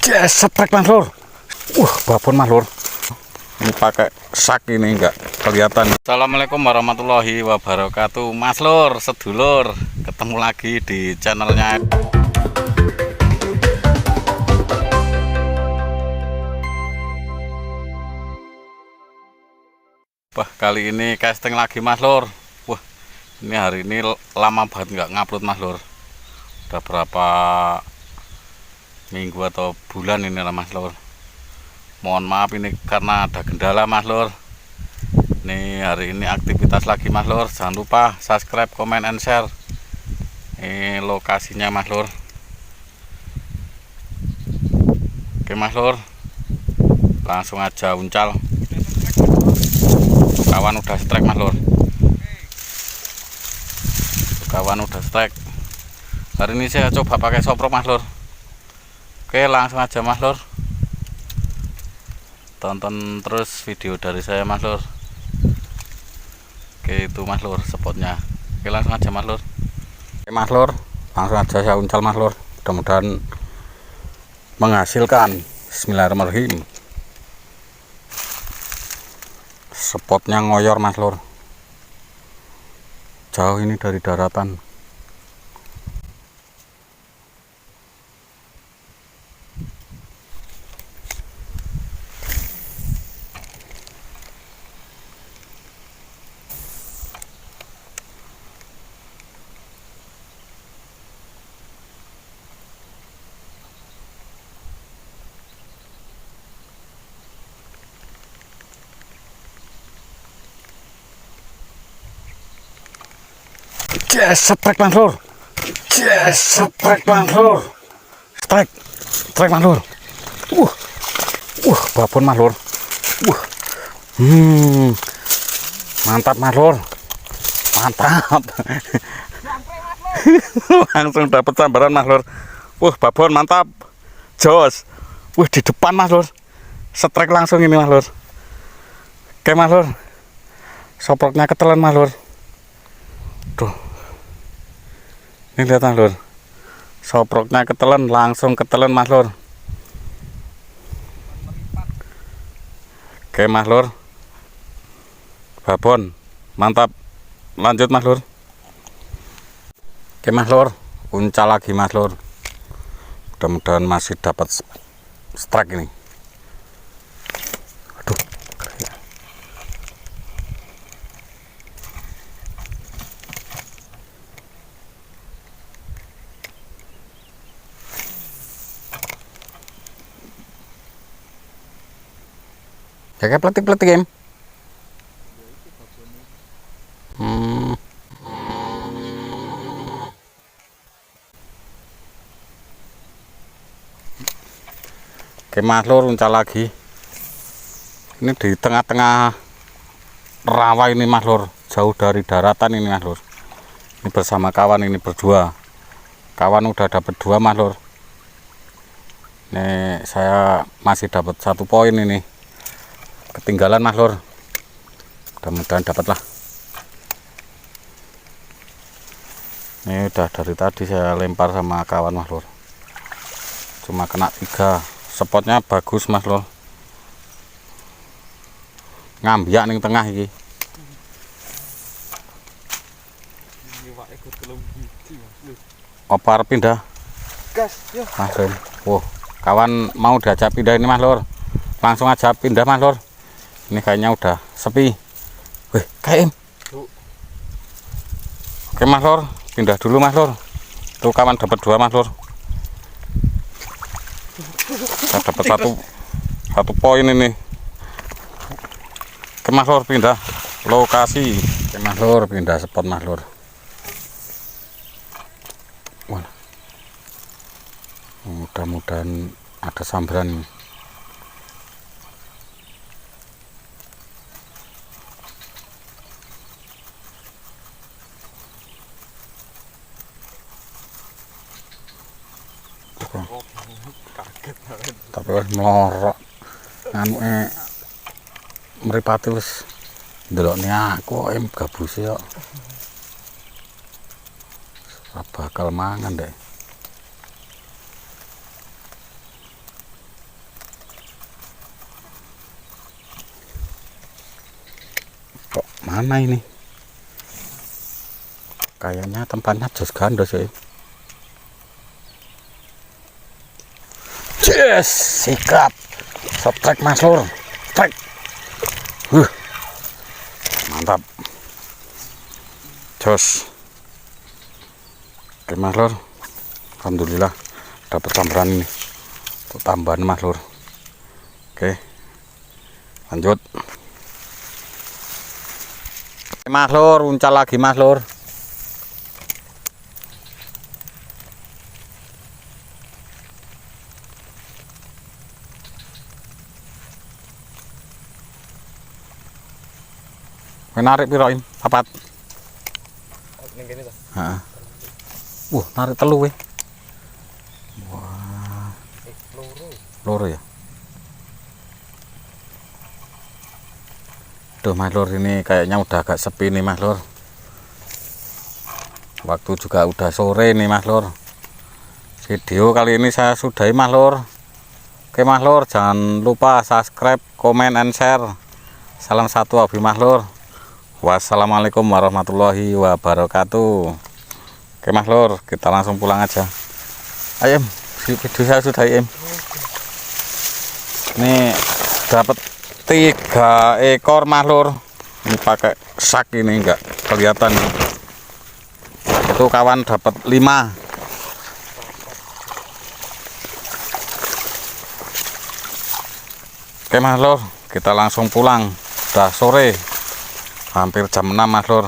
Setrek mas lur. Babon mas lur. Ini pakai sak ini enggak kelihatan. Assalamualaikum warahmatullahi wabarakatuh. Mas lur, sedulur, ketemu lagi di channelnya. Wah, kali ini casting lagi mas lur. Wah, ini hari ini lama banget nggak ngupload mas lur. Udah berapa minggu atau bulan ini lah mas lur. Mohon maaf ini karena ada kendala mas lur. Ini hari ini aktivitas lagi mas lur. Jangan lupa subscribe, comment, and share. Ini lokasinya mas lur. Oke mas lur, langsung aja uncal. Kawan udah strike mas lur. Kawan udah strike. Hari ini saya coba pakai soprok mas lur. Oke, langsung aja mas lur. Tonton terus video dari saya mas lur. Oke, itu mas lur spotnya. Oke, langsung aja mas lur. Oke mas lur, langsung aja saya uncal mas lur. Mudah-mudahan menghasilkan. Bismillahirrahmanirrahim. Spotnya ngoyor mas lur, jauh ini dari daratan. Setrek mas lur. Setrek mas lur. Strike mas lur. Babon mas lur. Mantap mas lur. Mantap. Langsung dapat sambaran mas lur. Babon mantap. Jos. Di depan mas lur. Strike langsung ini mas lur. Oke mas lur. Soproknya ketelan mas lur. Tuh. Ini lihat mas lur, soproknya ketelan, langsung ketelan mas lur. Oke mas lur, babon mantap, lanjut mas lur. Oke mas lur, uncal lagi mas lur. Mudah-mudahan masih dapat strike ini. Aduh. Kayak peletik game. Oke mas lur, uncal lagi. Ini di tengah-tengah rawa ini mas lur, jauh dari daratan ini mas lur. Ini bersama kawan ini berdua. Kawan udah dapat 2 mas lur. Ini saya masih dapat 1 poin ini. Ketinggalan mas lur, mudah-mudahan dapat lah. Ini udah dari tadi saya lempar sama kawan mas lur, cuma kena 3. Spotnya bagus mas lur, ngambiak ning tengah iki. Opar pindah gas ya langsung. Kawan mau diajak pindah ini mas lur, langsung aja pindah mas lur. Ini kayaknya udah sepi. KM. Oke mas lur, pindah dulu mas lur. Tuh kawan dapat 2 mas lur. Saya dapat satu poin ini. Oke mas lur, pindah lokasi. Oke mas lur, pindah spot mas lur. Mudah-mudahan ada sambaran ini. Tapi wis melorok anu mripate wis ndelokne aku gabuse kok. Bakal mangan deh. mana ini? Kayaknya tempatnya jos gandos ya. Yes, sikat. Strike Mas Lur. Strike. Mantap. Jos. Oke Mas Lur. Alhamdulillah dapat sambaran ini. Untuk tambahan Mas Lur. Oke. Lanjut. Mas Lur, uncal lagi Mas Lur. Narik piroin, papat. Ning kene to. Heeh. Narik telu we. Wah, loro ya. Duh Mas Lur, ini kayaknya udah agak sepi nih Mas Lur. Waktu juga udah sore nih Mas Lur. Video kali ini saya sudahi Mas Lur. Oke Mas Lur, jangan lupa subscribe, comment, and share. Salam satu hobi Mas Lur. Wassalamualaikum warahmatullahi wabarakatuh. Oke Mas Lur, kita langsung pulang aja. Ayo, video saya sudah im. Ini dapat 3 ekor Mas Lur. Ini pakai sak ini enggak kelihatan. Itu kawan dapat 5. Oke Mas Lur, kita langsung pulang. Udah sore. Hampir jam 6 Mas Lur.